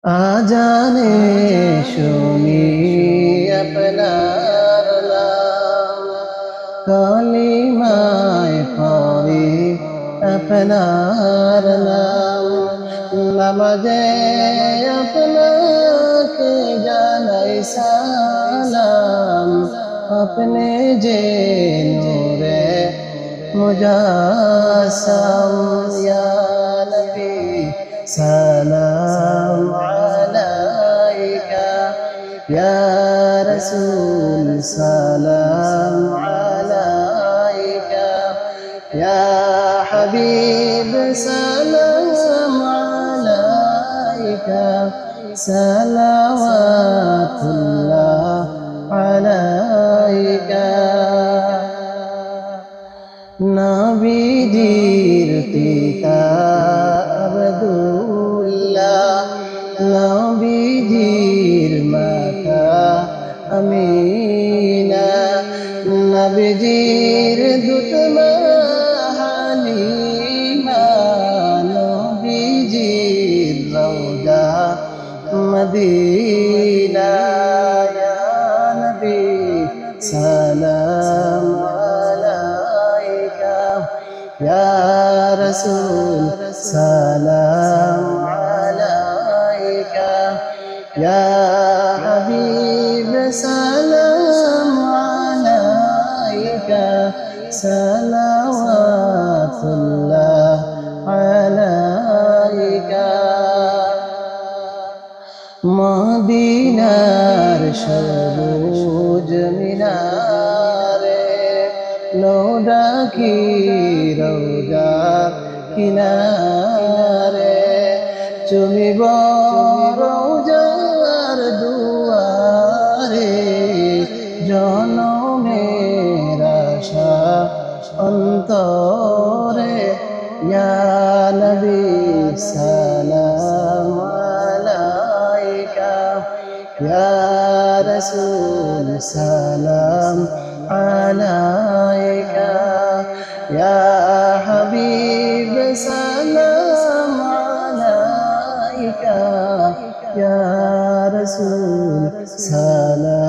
আজানে শুনি আপনার নাম, কালিমায় পড়ি আপনার নাম, নামাজে আপনাকে জানাই সালাম, আপনি যে নূরে মুজাসসাম ইয়া নবী সালাম আলাইকা ইয়া রাসূল সালাম আলাইকা ইয়া হাবিব সালাম আলাইকা সালাওয়াতুল্লাহ আলাইকা নবীজির পিতা আব্দুল্লাহ, নবীজির মাতা আমিনা, নবীজির দূত মা হালিমা, নবীজির রওজা মদিনা, ইয়া নবী সালাম ইয়া রাসূল সালাম আলাইকা ইয়া হাবিব সালাম আলাইকা সালাওয়াতুল্লাহ আলাইকা মদিনার সবুজ মিনারে লোডাকি রওজার কিনারে চুমিব রওজার দুয়ারে জনমের আশা অন্তরে ইয়া নবী সালাম আলাইকা ইয়া রাসূল সালাম আলাইকা ইয়া হাবিব সালাম আলাইকা ইয়া রাসূল সালাম